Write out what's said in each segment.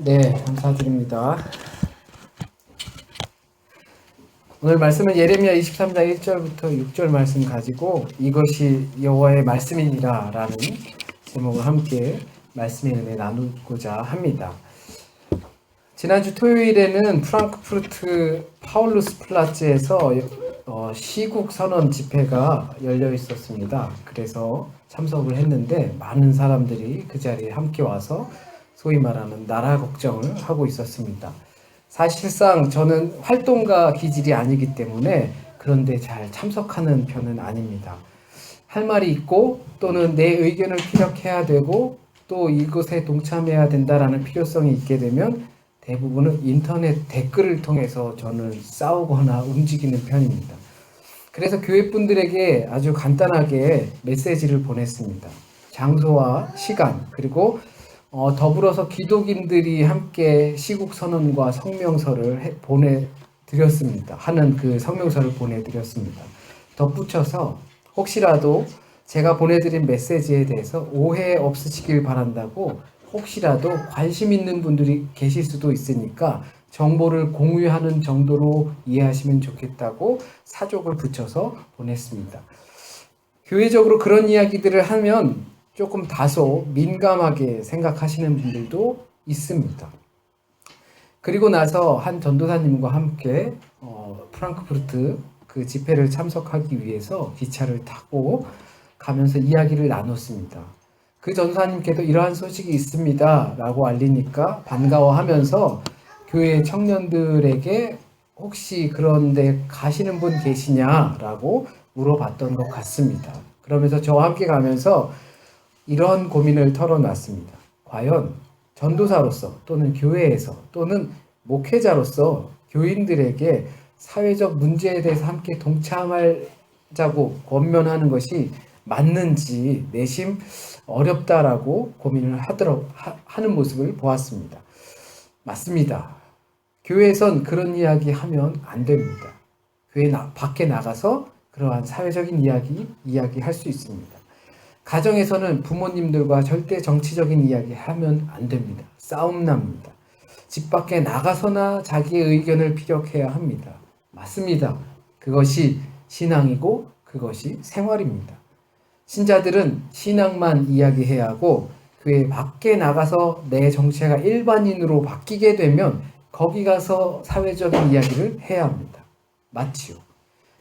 네, 감사드립니다. 오늘 말씀은 예레미야 23장 1절부터 6절 말씀 가지고 이것이 여호와의 말씀이니라 라는 제목을 함께 말씀의 은혜 나누고자 합니다. 지난주 토요일에는 프랑크푸르트 파울루스 플라츠에서 시국 선언 집회가 열려 있었습니다. 그래서 참석을 했는데 많은 사람들이 그 자리에 함께 와서 소위 말하는 나라 걱정을 하고 있었습니다. 사실상 저는 활동가 기질이 아니기 때문에 그런데 잘 참석하는 편은 아닙니다. 할 말이 있고 또는 내 의견을 피력해야 되고 또 이것에 동참해야 된다라는 필요성이 있게 되면 대부분은 인터넷 댓글을 통해서 저는 싸우거나 움직이는 편입니다. 그래서 교회 분들에게 아주 간단하게 메시지를 보냈습니다. 장소와 시간 그리고 더불어서 기독인들이 함께 시국선언과 성명서를 보내드렸습니다. 하는 그 성명서를 보내드렸습니다. 덧붙여서 혹시라도 제가 보내드린 메시지에 대해서 오해 없으시길 바란다고 혹시라도 관심 있는 분들이 계실 수도 있으니까 정보를 공유하는 정도로 이해하시면 좋겠다고 사족을 붙여서 보냈습니다. 교회적으로 그런 이야기들을 하면 조금 다소 민감하게 생각하시는 분들도 있습니다. 그리고 나서 한 전도사님과 함께 프랑크푸르트 그 집회를 참석하기 위해서 기차를 타고 가면서 이야기를 나눴습니다. 그 전도사님께도 이러한 소식이 있습니다 라고 알리니까 반가워하면서 교회 청년들에게 혹시 그런데 가시는 분 계시냐라고 물어봤던 것 같습니다. 그러면서 저와 함께 가면서 이런 고민을 털어놨습니다. 과연 전도사로서 또는 교회에서 또는 목회자로서 교인들에게 사회적 문제에 대해서 함께 동참하자고 권면하는 것이 맞는지 내심 어렵다라고 고민을 하는 모습을 보았습니다. 맞습니다. 교회에선 그런 이야기 하면 안 됩니다. 교회 밖에 나가서 그러한 사회적인 이야기 할 수 있습니다. 가정에서는 부모님들과 절대 정치적인 이야기 하면 안 됩니다. 싸움 납니다. 집 밖에 나가서나 자기의 의견을 피력해야 합니다. 맞습니다. 그것이 신앙이고 그것이 생활입니다. 신자들은 신앙만 이야기해야 하고 교회 밖에 나가서 내 정체가 일반인으로 바뀌게 되면 거기 가서 사회적인 이야기를 해야 합니다. 맞지요?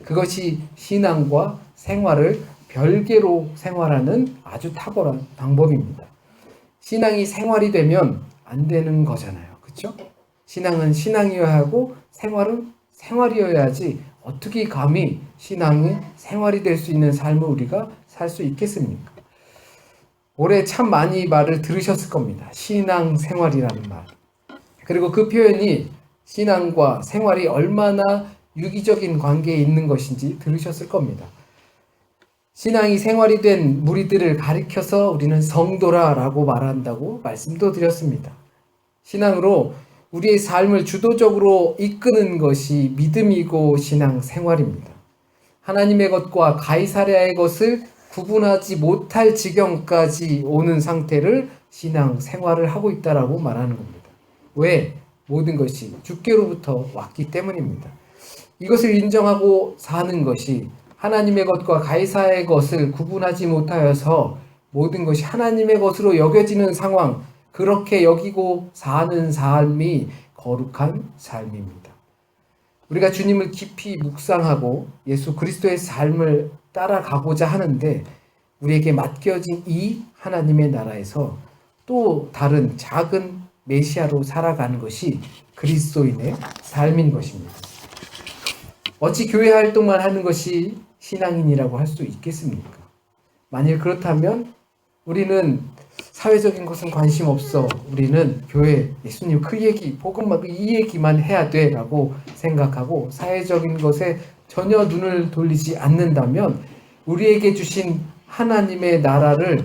그것이 신앙과 생활을 별개로 생활하는 아주 탁월한 방법입니다. 신앙이 생활이 되면 안 되는 거잖아요. 그렇죠? 신앙은 신앙이어야 하고 생활은 생활이어야지 어떻게 감히 신앙이 생활이 될 수 있는 삶을 우리가 살 수 있겠습니까? 올해 참 많이 말을 들으셨을 겁니다. 신앙 생활이라는 말. 그리고 그 표현이 신앙과 생활이 얼마나 유기적인 관계에 있는 것인지 들으셨을 겁니다. 신앙이 생활이 된 무리들을 가리켜서 우리는 성도라라고 말한다고 말씀도 드렸습니다. 신앙으로 우리의 삶을 주도적으로 이끄는 것이 믿음이고 신앙 생활입니다. 하나님의 것과 가이사랴의 것을 구분하지 못할 지경까지 오는 상태를 신앙 생활을 하고 있다라고 말하는 겁니다. 왜? 모든 것이 주께로부터 왔기 때문입니다. 이것을 인정하고 사는 것이 하나님의 것과 가이사의 것을 구분하지 못하여서 모든 것이 하나님의 것으로 여겨지는 상황, 그렇게 여기고 사는 삶이 거룩한 삶입니다. 우리가 주님을 깊이 묵상하고 예수 그리스도의 삶을 따라가고자 하는데 우리에게 맡겨진 이 하나님의 나라에서 또 다른 작은 메시아로 살아가는 것이 그리스도인의 삶인 것입니다. 어찌 교회 활동만 하는 것이 신앙인이라고 할 수 있겠습니까? 만일 그렇다면 우리는 사회적인 것은 관심 없어. 우리는 교회, 예수님 그 얘기, 복음 이 얘기만 해야 돼 라고 생각하고 사회적인 것에 전혀 눈을 돌리지 않는다면 우리에게 주신 하나님의 나라를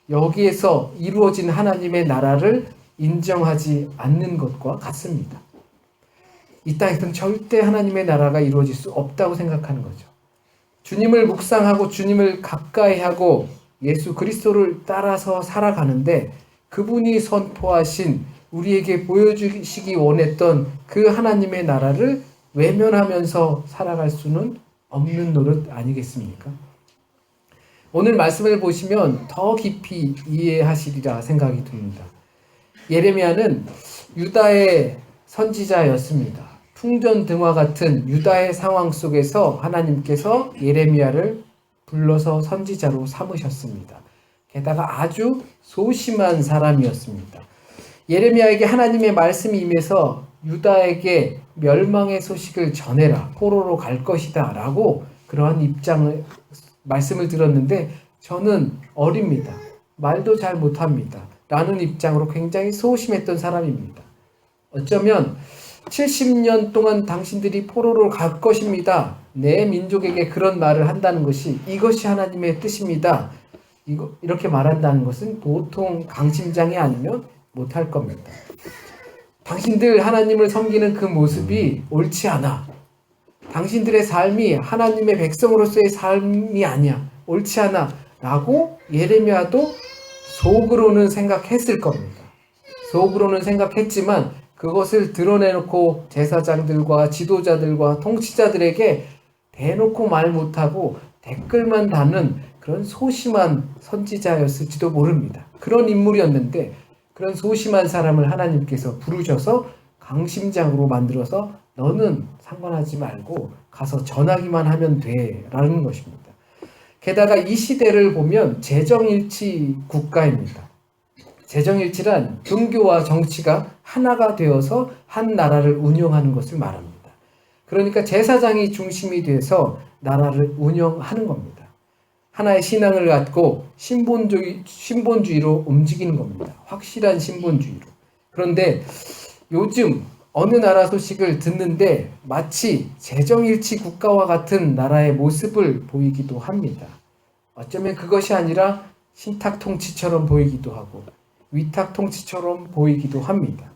여기에서 이루어진 하나님의 나라를 인정하지 않는 것과 같습니다. 이 땅에서는 절대 하나님의 나라가 이루어질 수 없다고 생각하는 거죠. 주님을 묵상하고 주님을 가까이하고 예수 그리스도를 따라서 살아가는데 그분이 선포하신 우리에게 보여주시기 원했던 그 하나님의 나라를 외면하면서 살아갈 수는 없는 노릇 아니겠습니까? 오늘 말씀을 보시면 더 깊이 이해하시리라 생각이 듭니다. 예레미야는 유다의 선지자였습니다. 풍전등화 같은 유다의 상황 속에서 하나님께서 예레미야를 불러서 선지자로 삼으셨습니다. 게다가 아주 소심한 사람이었습니다. 예레미야에게 하나님의 말씀이 임해서 유다에게 멸망의 소식을 전해라, 포로로 갈 것이다 라고 그러한 말씀을 들었는데 저는 어립니다. 말도 잘 못합니다. 라는 입장으로 굉장히 소심했던 사람입니다. 어쩌면 70년 동안 당신들이 포로로 갈 것입니다. 내 민족에게 그런 말을 한다는 것이 이것이 하나님의 뜻입니다. 이렇게 말한다는 것은 보통 강심장이 아니면 못할 겁니다. 당신들 하나님을 섬기는 그 모습이 옳지 않아. 당신들의 삶이 하나님의 백성으로서의 삶이 아니야. 옳지 않아. 라고 예레미야도 속으로는 생각했을 겁니다. 속으로는 생각했지만 그것을 드러내놓고 제사장들과 지도자들과 통치자들에게 대놓고 말 못하고 댓글만 다는 그런 소심한 선지자였을지도 모릅니다. 그런 인물이었는데 그런 소심한 사람을 하나님께서 부르셔서 강심장으로 만들어서 너는 상관하지 말고 가서 전하기만 하면 돼 라는 것입니다. 게다가 이 시대를 보면 재정일치 국가입니다. 재정일치란 종교와 정치가 하나가 되어서 한 나라를 운영하는 것을 말합니다. 그러니까 제사장이 중심이 돼서 나라를 운영하는 겁니다. 하나의 신앙을 갖고 신본주의로 움직이는 겁니다. 확실한 신본주의로. 그런데 요즘 어느 나라 소식을 듣는데 마치 재정일치 국가와 같은 나라의 모습을 보이기도 합니다. 어쩌면 그것이 아니라 신탁통치처럼 보이기도 하고 위탁통치처럼 보이기도 합니다.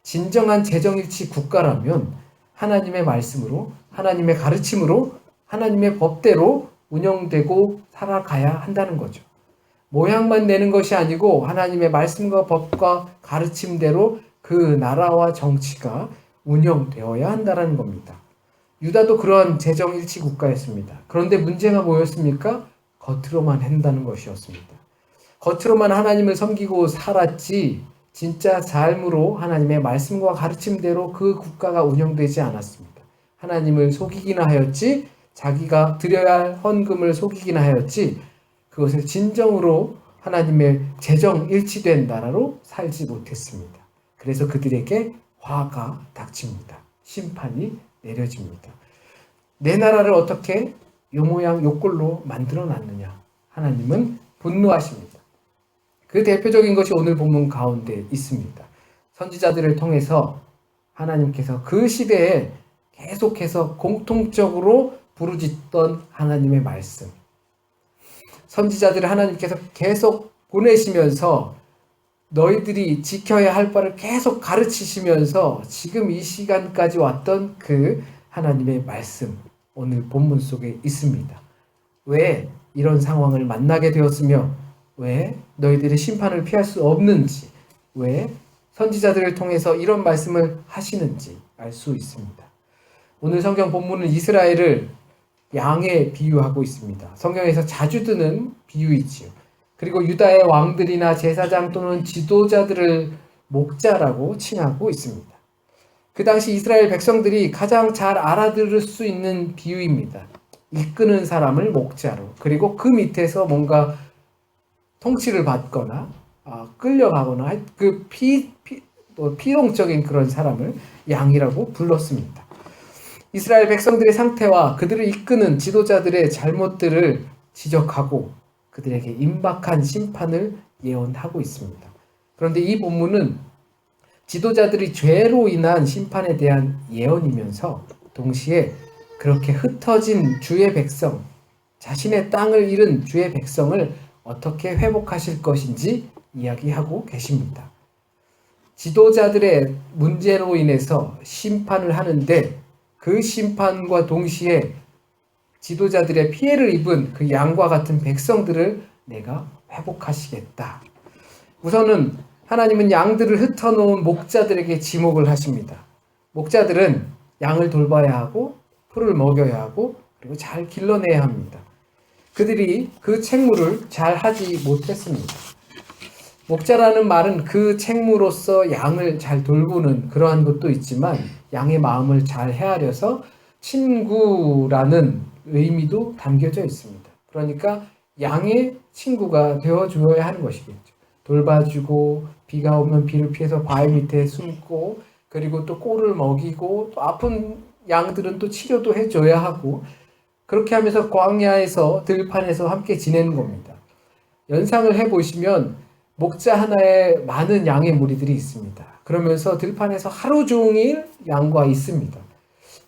진정한 재정일치 국가라면 하나님의 말씀으로, 하나님의 가르침으로, 하나님의 법대로 운영되고 살아가야 한다는 거죠. 모양만 내는 것이 아니고 하나님의 말씀과 법과 가르침대로 그 나라와 정치가 운영되어야 한다는 겁니다. 유다도 그런 재정일치 국가였습니다. 그런데 문제가 뭐였습니까? 겉으로만 한다는 것이었습니다. 겉으로만 하나님을 섬기고 살았지 진짜 삶으로 하나님의 말씀과 가르침대로 그 국가가 운영되지 않았습니다. 하나님을 속이기나 하였지 자기가 드려야 할 헌금을 속이기나 하였지 그것을 진정으로 하나님의 재정일치된 나라로 살지 못했습니다. 그래서 그들에게 화가 닥칩니다. 심판이 내려집니다. 내 나라를 어떻게 요 모양 요 꼴로 만들어 놨느냐. 하나님은 분노하십니다. 그 대표적인 것이 오늘 본문 가운데 있습니다. 선지자들을 통해서 하나님께서 그 시대에 계속해서 공통적으로 부르짖던 하나님의 말씀. 선지자들을 하나님께서 계속 보내시면서 너희들이 지켜야 할 바를 계속 가르치시면서 지금 이 시간까지 왔던 그 하나님의 말씀 오늘 본문 속에 있습니다. 왜 이런 상황을 만나게 되었으며 왜 너희들이 심판을 피할 수 없는지 왜 선지자들을 통해서 이런 말씀을 하시는지 알 수 있습니다. 오늘 성경 본문은 이스라엘을 양에 비유하고 있습니다. 성경에서 자주 드는 비유이지요. 그리고 유다의 왕들이나 제사장 또는 지도자들을 목자라고 칭하고 있습니다. 그 당시 이스라엘 백성들이 가장 잘 알아들을 수 있는 비유입니다. 이끄는 사람을 목자로, 그리고 그 밑에서 뭔가 통치를 받거나 끌려가거나 그 피동적인 그런 사람을 양이라고 불렀습니다. 이스라엘 백성들의 상태와 그들을 이끄는 지도자들의 잘못들을 지적하고 그들에게 임박한 심판을 예언하고 있습니다. 그런데 이 본문은 지도자들이 죄로 인한 심판에 대한 예언이면서 동시에 그렇게 흩어진 주의 백성, 자신의 땅을 잃은 주의 백성을 어떻게 회복하실 것인지 이야기하고 계십니다. 지도자들의 문제로 인해서 심판을 하는데 그 심판과 동시에 지도자들의 피해를 입은 그 양과 같은 백성들을 내가 회복하시겠다. 우선은 하나님은 양들을 흩어놓은 목자들에게 지목을 하십니다. 목자들은 양을 돌봐야 하고 풀을 먹여야 하고 그리고 잘 길러내야 합니다. 그들이 그 책무를 잘 하지 못했습니다. 목자라는 말은 그 책무로서 양을 잘 돌보는 그러한 것도 있지만 양의 마음을 잘 헤아려서 친구라는 의미도 담겨져 있습니다. 그러니까 양의 친구가 되어주어야 하는 것이겠죠. 돌봐주고 비가 오면 비를 피해서 바위 밑에 숨고 그리고 또 꼴을 먹이고 또 아픈 양들은 또 치료도 해줘야 하고 그렇게 하면서 광야에서 들판에서 함께 지내는 겁니다. 연상을 해보시면 목자 하나에 많은 양의 무리들이 있습니다. 그러면서 들판에서 하루 종일 양과 있습니다.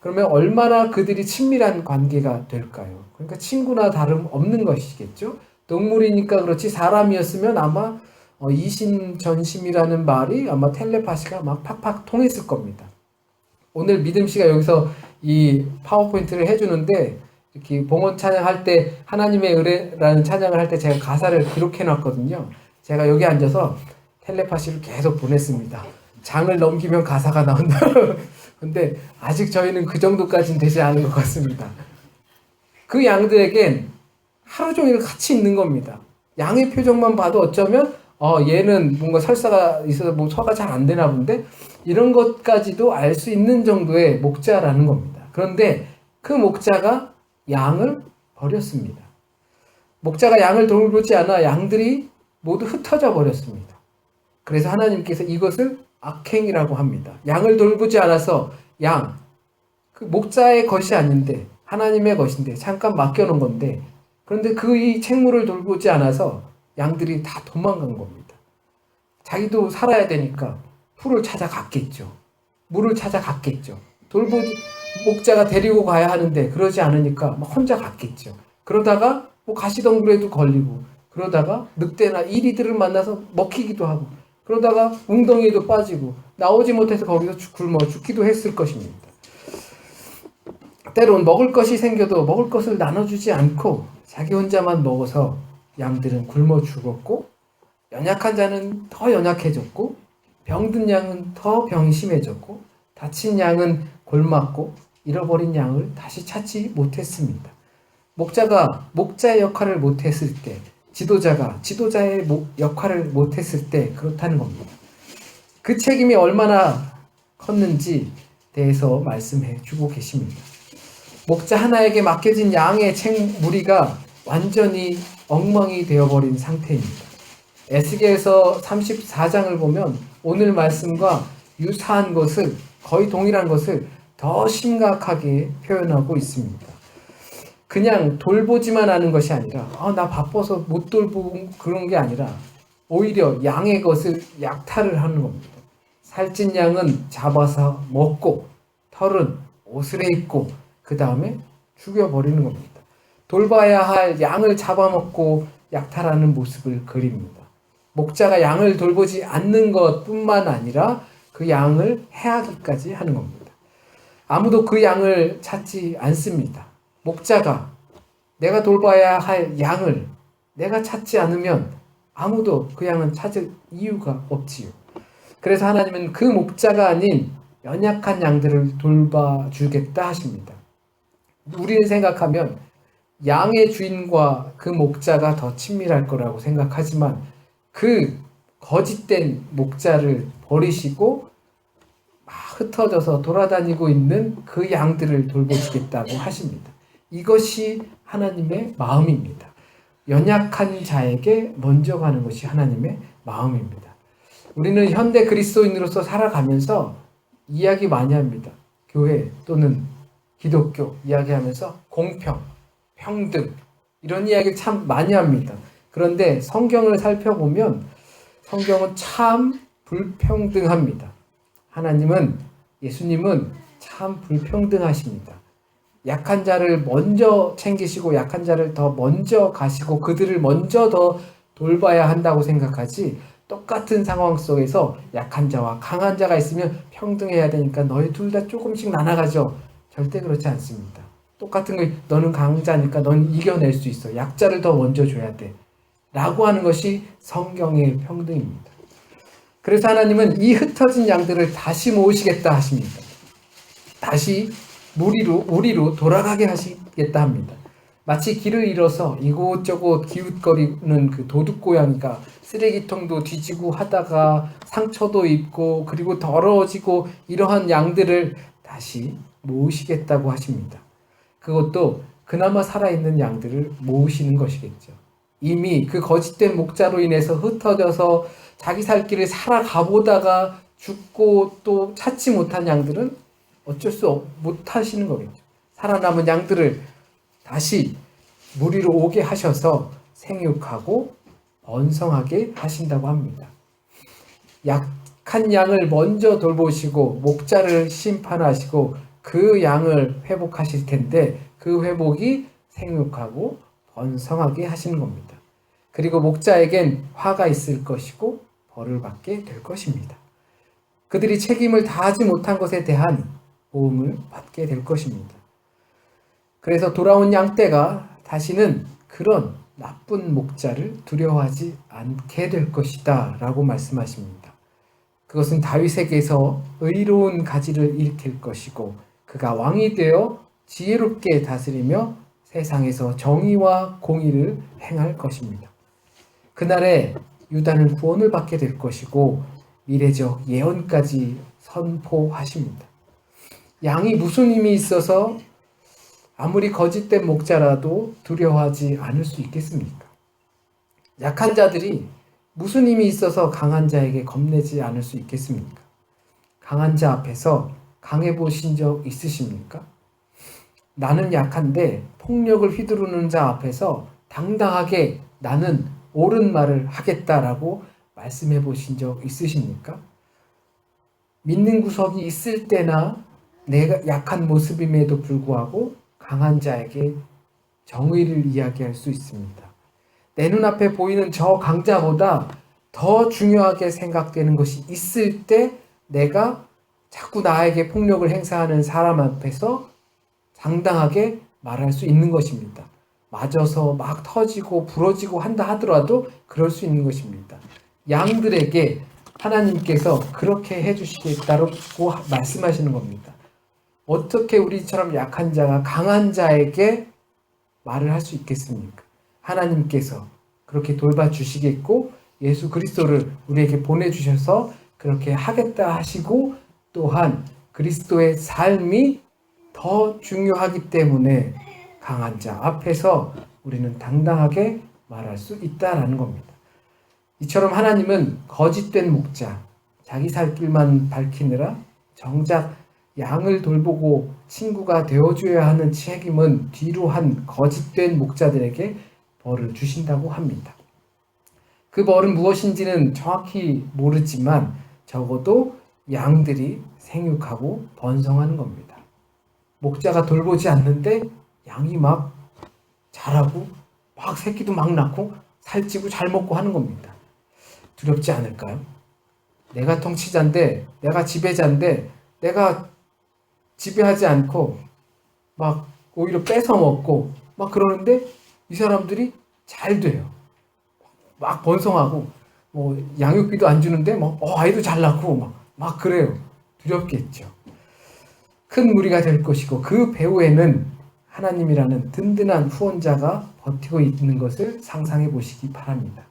그러면 얼마나 그들이 친밀한 관계가 될까요? 그러니까 친구나 다름없는 것이겠죠. 동물이니까 그렇지 사람이었으면 아마 이심전심이라는 말이 아마 텔레파시가 막 팍팍 통했을 겁니다. 오늘 믿음 씨가 여기서 이 파워포인트를 해주는데 이렇게 봉헌 찬양할 때 하나님의 의뢰라는 찬양을 할 때 제가 가사를 기록해 놨거든요. 제가 여기 앉아서 텔레파시를 계속 보냈습니다. 장을 넘기면 가사가 나온다. 근데 아직 저희는 그 정도까지는 되지 않은 것 같습니다. 그 양들에겐 하루 종일 같이 있는 겁니다. 양의 표정만 봐도 어쩌면 얘는 뭔가 설사가 있어서 뭐 소화가 잘 안 되나 본데 이런 것까지도 알 수 있는 정도의 목자라는 겁니다. 그런데 그 목자가 양을 버렸습니다. 목자가 양을 돌보지 않아 양들이 모두 흩어져 버렸습니다. 그래서 하나님께서 이것을 악행이라고 합니다. 양을 돌보지 않아서 그 목자의 것이 아닌데 하나님의 것인데 잠깐 맡겨놓은 건데 그런데 이 책무를 돌보지 않아서 양들이 다 도망간 겁니다. 자기도 살아야 되니까 풀을 찾아갔겠죠. 물을 찾아갔겠죠. 목자가 데리고 가야 하는데 그러지 않으니까 혼자 갔겠죠. 그러다가 뭐 가시덩굴에도 걸리고 그러다가 늑대나 이리들을 만나서 먹히기도 하고 그러다가 웅덩이에도 빠지고 나오지 못해서 거기서 굶어 죽기도 했을 것입니다. 때론 먹을 것이 생겨도 먹을 것을 나눠주지 않고 자기 혼자만 먹어서 양들은 굶어 죽었고 연약한 자는 더 연약해졌고 병든 양은 더 병이 심해졌고 다친 양은 골맞고 잃어버린 양을 다시 찾지 못했습니다. 목자가 목자의 역할을 못했을 때 지도자가 지도자의 역할을 못했을 때 그렇다는 겁니다. 그 책임이 얼마나 컸는지 대해서 말씀해 주고 계십니다. 목자 하나에게 맡겨진 양의 무리가 완전히 엉망이 되어버린 상태입니다. 에스겔서 34장을 보면 오늘 말씀과 유사한 것을 거의 동일한 것을 더 심각하게 표현하고 있습니다. 그냥 돌보지만 하는 것이 아니라 나 바빠서 못 돌보고 그런 게 아니라 오히려 양의 것을 약탈을 하는 겁니다. 살찐 양은 잡아서 먹고 털은 옷을 입고 그 다음에 죽여버리는 겁니다. 돌봐야 할 양을 잡아먹고 약탈하는 모습을 그립니다. 목자가 양을 돌보지 않는 것뿐만 아니라 그 양을 해하기까지 하는 겁니다. 아무도 그 양을 찾지 않습니다. 목자가 내가 돌봐야 할 양을 내가 찾지 않으면 아무도 그 양은 찾을 이유가 없지요. 그래서 하나님은 그 목자가 아닌 연약한 양들을 돌봐주겠다 하십니다. 우리는 생각하면 양의 주인과 그 목자가 더 친밀할 거라고 생각하지만 그 거짓된 목자를 버리시고 흩어져서 돌아다니고 있는 그 양들을 돌보시겠다고 하십니다. 이것이 하나님의 마음입니다. 연약한 자에게 먼저 가는 것이 하나님의 마음입니다. 우리는 현대 그리스도인으로서 살아가면서 이야기 많이 합니다. 교회 또는 기독교 이야기하면서 공평, 평등 이런 이야기를 참 많이 합니다. 그런데 성경을 살펴보면 성경은 참 불평등합니다. 예수님은 참 불평등하십니다. 약한 자를 먼저 챙기시고 약한 자를 더 먼저 가시고 그들을 먼저 더 돌봐야 한다고 생각하지 똑같은 상황 속에서 약한 자와 강한 자가 있으면 평등해야 되니까 너희 둘 다 조금씩 나눠가죠. 절대 그렇지 않습니다. 똑같은 거 너는 강자니까 넌 이겨낼 수 있어. 약자를 더 먼저 줘야 돼. 라고 하는 것이 성경의 평등입니다. 그래서 하나님은 이 흩어진 양들을 다시 모으시겠다 하십니다. 다시 무리로 돌아가게 하시겠다 합니다. 마치 길을 잃어서 이곳저곳 기웃거리는 그 도둑고양이가 쓰레기통도 뒤지고 하다가 상처도 입고 그리고 더러워지고 이러한 양들을 다시 모으시겠다고 하십니다. 그것도 그나마 살아있는 양들을 모으시는 것이겠죠. 이미 그 거짓된 목자로 인해서 흩어져서 자기 살 길을 살아가보다가 죽고 또 찾지 못한 양들은 어쩔 수 못하시는 거겠죠. 살아남은 양들을 다시 무리로 오게 하셔서 생육하고 번성하게 하신다고 합니다. 약한 양을 먼저 돌보시고 목자를 심판하시고 그 양을 회복하실 텐데 그 회복이 생육하고 번성하게 하시는 겁니다. 그리고 목자에겐 화가 있을 것이고 벌을 받게 될 것입니다. 그들이 책임을 다하지 못한 것에 대한 보응을 받게 될 것입니다. 그래서 돌아온 양떼가 다시는 그런 나쁜 목자를 두려워하지 않게 될 것이다 라고 말씀하십니다. 그것은 다윗에게서 의로운 가지를 일으킬 것이고 그가 왕이 되어 지혜롭게 다스리며 세상에서 정의와 공의를 행할 것입니다. 그날에 유다는 구원을 받게 될 것이고 미래적 예언까지 선포하십니다. 양이 무슨 힘이 있어서 아무리 거짓된 목자라도 두려워하지 않을 수 있겠습니까? 약한 자들이 무슨 힘이 있어서 강한 자에게 겁내지 않을 수 있겠습니까? 강한 자 앞에서 강해 보신 적 있으십니까? 나는 약한데 폭력을 휘두르는 자 앞에서 당당하게 나는 옳은 말을 하겠다라고 말씀해 보신 적 있으십니까? 믿는 구석이 있을 때나 내가 약한 모습임에도 불구하고 강한 자에게 정의를 이야기할 수 있습니다. 내 눈앞에 보이는 저 강자보다 더 중요하게 생각되는 것이 있을 때 내가 자꾸 나에게 폭력을 행사하는 사람 앞에서 당당하게 말할 수 있는 것입니다. 맞아서 막 터지고 부러지고 한다 하더라도 그럴 수 있는 것입니다. 양들에게 하나님께서 그렇게 해주시겠다고 말씀하시는 겁니다. 어떻게 우리처럼 약한 자가 강한 자에게 말을 할 수 있겠습니까? 하나님께서 그렇게 돌봐주시겠고 예수 그리스도를 우리에게 보내주셔서 그렇게 하겠다 하시고 또한 그리스도의 삶이 더 중요하기 때문에 강한 자 앞에서 우리는 당당하게 말할 수 있다라는 겁니다. 이처럼 하나님은 거짓된 목자, 자기 살 길만 밝히느라 정작 양을 돌보고 친구가 되어줘야 하는 책임은 뒤로 한 거짓된 목자들에게 벌을 주신다고 합니다. 그 벌은 무엇인지는 정확히 모르지만 적어도 양들이 생육하고 번성하는 겁니다. 목자가 돌보지 않는데 양이 막 자라고 막 새끼도 막 낳고 살찌고 잘 먹고 하는 겁니다. 두렵지 않을까요? 내가 통치자인데 내가 지배자인데 내가 지배하지 않고 막 오히려 뺏어 먹고 막 그러는데 이 사람들이 잘 돼요. 막 번성하고 뭐 양육비도 안 주는데 막 아이도 잘 낳고 막 그래요. 두렵겠죠. 큰 무리가 될 것이고 그 배후에는 하나님이라는 든든한 후원자가 버티고 있는 것을 상상해 보시기 바랍니다.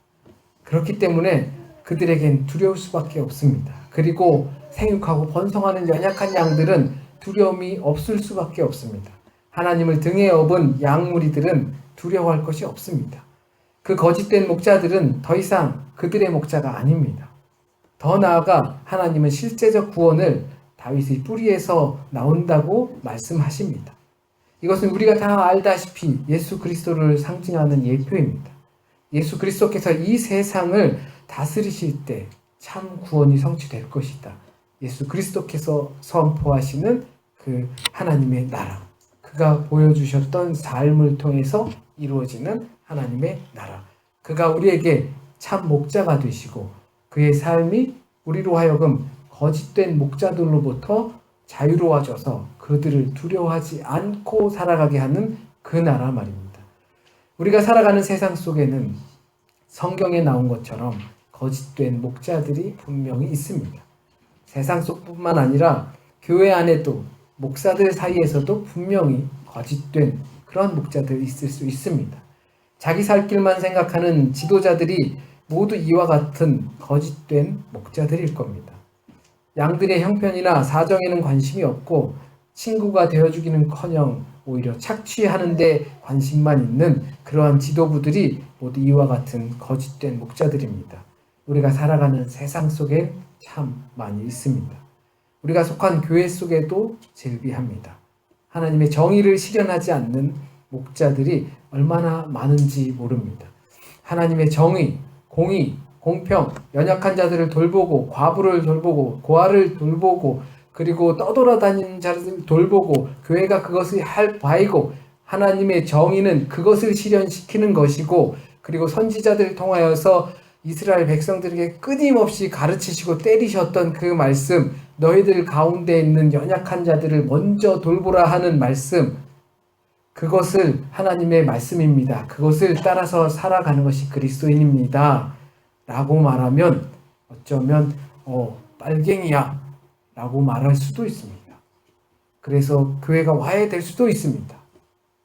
그렇기 때문에 그들에겐 두려울 수밖에 없습니다. 그리고 생육하고 번성하는 연약한 양들은 두려움이 없을 수밖에 없습니다. 하나님을 등에 업은 양무리들은 두려워할 것이 없습니다. 그 거짓된 목자들은 더 이상 그들의 목자가 아닙니다. 더 나아가 하나님은 실제적 구원을 다윗의 뿌리에서 나온다고 말씀하십니다. 이것은 우리가 다 알다시피 예수 그리스도를 상징하는 예표입니다. 예수 그리스도께서 이 세상을 다스리실 때 참 구원이 성취될 것이다. 예수 그리스도께서 선포하시는 그 하나님의 나라, 그가 보여주셨던 삶을 통해서 이루어지는 하나님의 나라, 그가 우리에게 참 목자가 되시고 그의 삶이 우리로 하여금 거짓된 목자들로부터 자유로워져서 그들을 두려워하지 않고 살아가게 하는 그 나라 말입니다. 우리가 살아가는 세상 속에는 성경에 나온 것처럼 거짓된 목자들이 분명히 있습니다. 세상 속뿐만 아니라 교회 안에도 목사들 사이에서도 분명히 거짓된 그런 목자들이 있을 수 있습니다. 자기 살 길만 생각하는 지도자들이 모두 이와 같은 거짓된 목자들일 겁니다. 양들의 형편이나 사정에는 관심이 없고 친구가 되어주기는커녕 오히려 착취하는 데 관심만 있는 그러한 지도부들이 모두 이와 같은 거짓된 목자들입니다. 우리가 살아가는 세상 속에 참 많이 있습니다. 우리가 속한 교회 속에도 즐비합니다. 하나님의 정의를 실현하지 않는 목자들이 얼마나 많은지 모릅니다. 하나님의 정의, 공의, 공평, 연약한 자들을 돌보고 과부를 돌보고 고아를 돌보고 그리고 떠돌아다니는 자들을 돌보고 교회가 그것을 할 바이고 하나님의 정의는 그것을 실현시키는 것이고 그리고 선지자들을 통하여서 이스라엘 백성들에게 끊임없이 가르치시고 때리셨던 그 말씀, 너희들 가운데 있는 연약한 자들을 먼저 돌보라 하는 말씀, 그것을 하나님의 말씀입니다. 그것을 따라서 살아가는 것이 그리스도인입니다. 라고 말하면 어쩌면 빨갱이야 라고 말할 수도 있습니다. 그래서 교회가 와해될 수도 있습니다.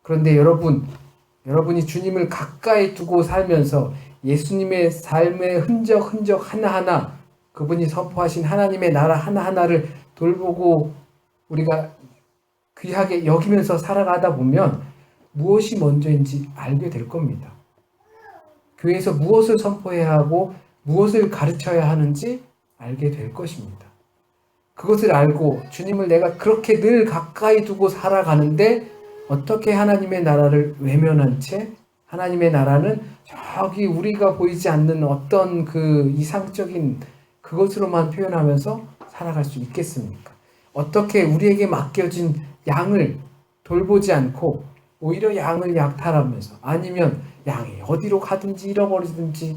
그런데 여러분이 주님을 가까이 두고 살면서 예수님의 삶의 흔적 하나하나 그분이 선포하신 하나님의 나라 하나하나를 돌보고 우리가 귀하게 여기면서 살아가다 보면 무엇이 먼저인지 알게 될 겁니다. 교회에서 무엇을 선포해야 하고 무엇을 가르쳐야 하는지 알게 될 것입니다. 그것을 알고 주님을 내가 그렇게 늘 가까이 두고 살아가는데 어떻게 하나님의 나라를 외면한 채 하나님의 나라는 저기 우리가 보이지 않는 어떤 그 이상적인 그것으로만 표현하면서 살아갈 수 있겠습니까? 어떻게 우리에게 맡겨진 양을 돌보지 않고 오히려 양을 약탈하면서 아니면 양이 어디로 가든지 잃어버리든지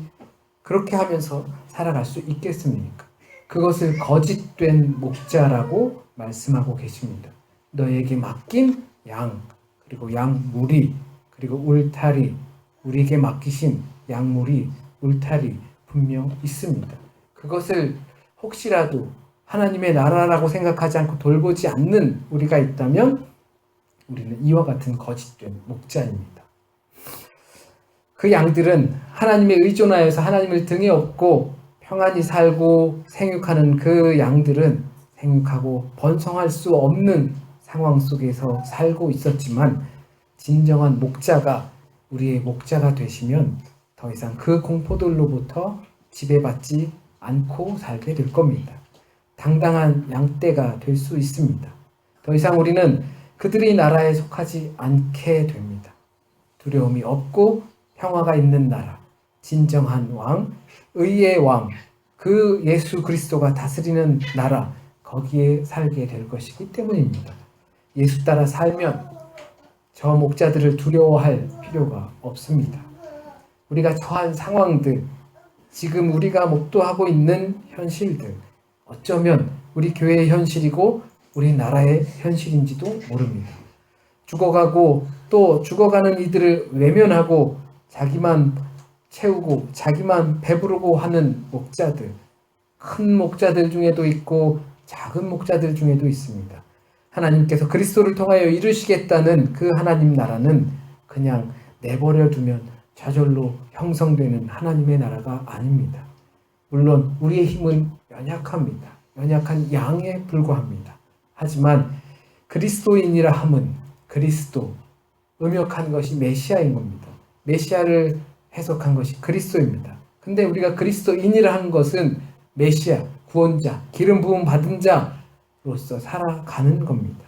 그렇게 하면서 살아갈 수 있겠습니까? 그것을 거짓된 목자라고 말씀하고 계십니다. 너에게 맡긴 양, 그리고 양무리, 그리고 울타리, 우리에게 맡기신 양무리, 울타리 분명 있습니다. 그것을 혹시라도 하나님의 나라라고 생각하지 않고 돌보지 않는 우리가 있다면 우리는 이와 같은 거짓된 목자입니다. 그 양들은 하나님에 의존하여서 하나님을 등에 업고 평안히 살고 생육하는 그 양들은 생육하고 번성할 수 없는 상황 속에서 살고 있었지만 진정한 목자가 우리의 목자가 되시면 더 이상 그 공포들로부터 지배받지 않고 살게 될 겁니다. 당당한 양떼가 될 수 있습니다. 더 이상 우리는 그들의 나라에 속하지 않게 됩니다. 두려움이 없고 평화가 있는 나라, 진정한 왕, 의의 왕, 그 예수 그리스도가 다스리는 나라, 거기에 살게 될 것이기 때문입니다. 예수 따라 살면 저 목자들을 두려워할 필요가 없습니다. 우리가 처한 상황들, 지금 우리가 목도하고 있는 현실들, 어쩌면 우리 교회의 현실이고 우리 나라의 현실인지도 모릅니다. 죽어가고 또 죽어가는 이들을 외면하고 자기만 채우고 자기만 배부르고 하는 목자들, 큰 목자들 중에도 있고 작은 목자들 중에도 있습니다. 하나님께서 그리스도를 통하여 이루시겠다는 그 하나님 나라는 그냥 내버려 두면 저절로 형성되는 하나님의 나라가 아닙니다. 물론 우리의 힘은 연약합니다. 연약한 양에 불과합니다. 하지만 그리스도인이라 함은 그리스도, 음역한 것이 메시아인 겁니다. 메시아를 해석한 것이 그리스도입니다. 근데 우리가 그리스도인이라 한 것은 메시아, 구원자, 기름 부음 받은 자로서 살아가는 겁니다.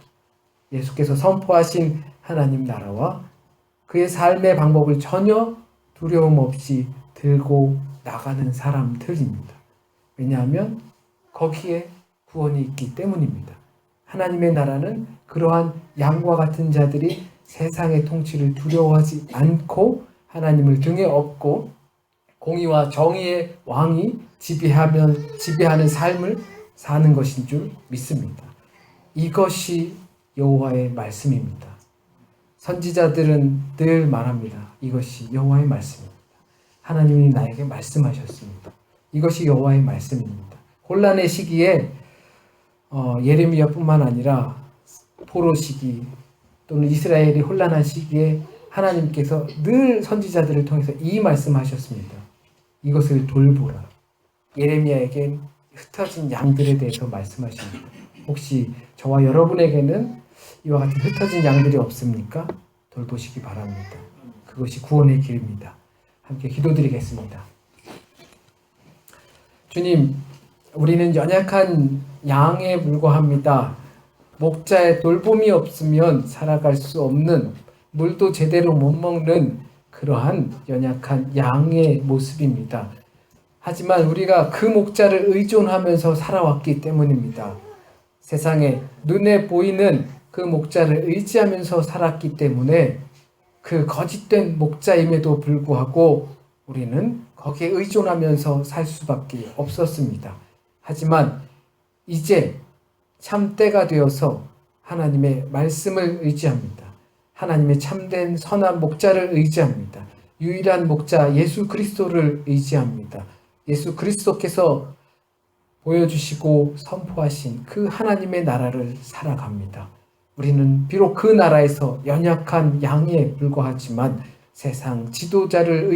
예수께서 선포하신 하나님 나라와 그의 삶의 방법을 전혀 두려움 없이 들고 나가는 사람들입니다. 왜냐하면 거기에 구원이 있기 때문입니다. 하나님의 나라는 그러한 양과 같은 자들이 세상의 통치를 두려워하지 않고 하나님을 등에 업고 공의와 정의의 왕이 지배하는 삶을 사는 것인 줄 믿습니다. 이것이 여호와의 말씀입니다. 선지자들은 늘 말합니다. 이것이 여호와의 말씀입니다. 하나님이 나에게 말씀하셨습니다. 이것이 여호와의 말씀입니다. 혼란의 시기에 예레미야뿐만 아니라 포로 시기 또는 이스라엘이 혼란한 시기에 하나님께서 늘 선지자들을 통해서 이 말씀하셨습니다. 이것을 돌보라. 예레미야에겐 흩어진 양들에 대해서 말씀하십니다. 혹시 저와 여러분에게는 이와 같은 흩어진 양들이 없습니까? 돌보시기 바랍니다. 그것이 구원의 길입니다. 함께 기도드리겠습니다. 주님, 우리는 연약한 양에 불과합니다. 목자의 돌봄이 없으면 살아갈 수 없는, 물도 제대로 못 먹는 그러한 연약한 양의 모습입니다. 하지만 우리가 그 목자를 의존하면서 살아왔기 때문입니다. 세상에 눈에 보이는 그 목자를 의지하면서 살았기 때문에 그 거짓된 목자임에도 불구하고 우리는 거기에 의존하면서 살 수밖에 없었습니다. 하지만 이제 참 때가 되어서 하나님의 말씀을 의지합니다. 하나님의 참된 선한 목자를 의지합니다. 유일한 목자 예수 그리스도를 의지합니다. 예수 그리스도께서 보여주시고 선포하신 그 하나님의 나라를 살아갑니다. 우리는 비록 그 나라에서 연약한 양에 불과하지만 세상 지도자를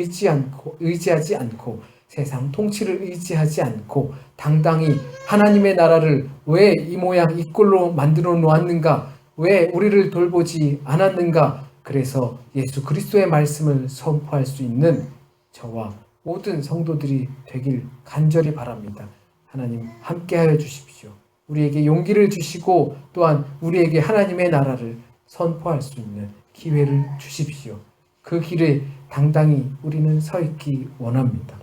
의지하지 않고 세상 통치를 의지하지 않고 당당히 하나님의 나라를 왜 이 모양 이 꼴로 만들어 놓았는가? 왜 우리를 돌보지 않았는가? 그래서 예수 그리스도의 말씀을 선포할 수 있는 저와 모든 성도들이 되길 간절히 바랍니다. 하나님 함께하여 주십시오. 우리에게 용기를 주시고 또한 우리에게 하나님의 나라를 선포할 수 있는 기회를 주십시오. 그 길에 당당히 우리는 서 있기 원합니다.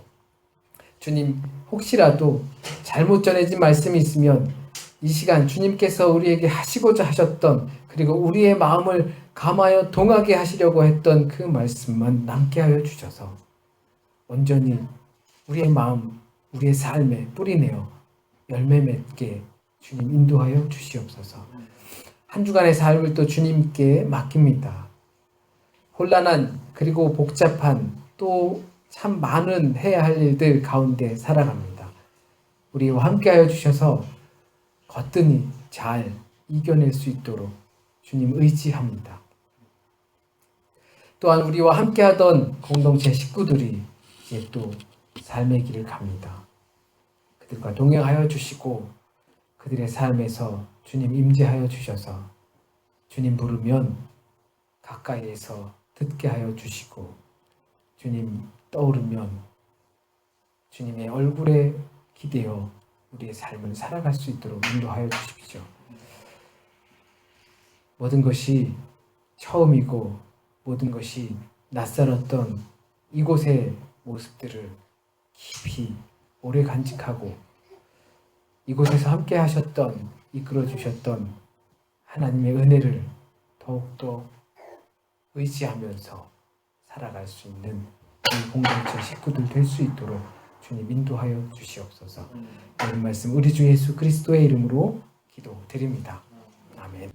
주님, 혹시라도 잘못 전해진 말씀이 있으면 이 시간 주님께서 우리에게 하시고자 하셨던, 그리고 우리의 마음을 감하여 동하게 하시려고 했던 그 말씀만 남게 하여 주셔서 온전히 우리의 마음, 우리의 삶에 뿌리내어 열매 맺게 주님 인도하여 주시옵소서. 한 주간의 삶을 또 주님께 맡깁니다. 혼란한 그리고 복잡한 또 참 많은 해야 할 일들 가운데 살아갑니다. 우리와 함께하여 주셔서 거뜬히 잘 이겨낼 수 있도록 주님 의지합니다. 또한 우리와 함께하던 공동체 식구들이 이제 또 삶의 길을 갑니다. 그들과 동행하여 주시고 그들의 삶에서 주님 임재하여 주셔서 주님 부르면 가까이에서 듣게 하여 주시고 주님 떠오르면 주님의 얼굴에 기대어 우리의 삶을 살아갈 수 있도록 인도하여 주십시오. 모든 것이 처음이고 모든 것이 낯설었던 이곳의 모습들을 깊이 오래 간직하고 이곳에서 함께 하셨던, 이끌어 주셨던 하나님의 은혜를 더욱더 의지하면서 살아갈 수 있는 이 공동체 식구들 될 수 있도록 주님 인도하여 주시옵소서. 이런 말씀 우리 주 예수 그리스도의 이름으로 기도드립니다. 아멘.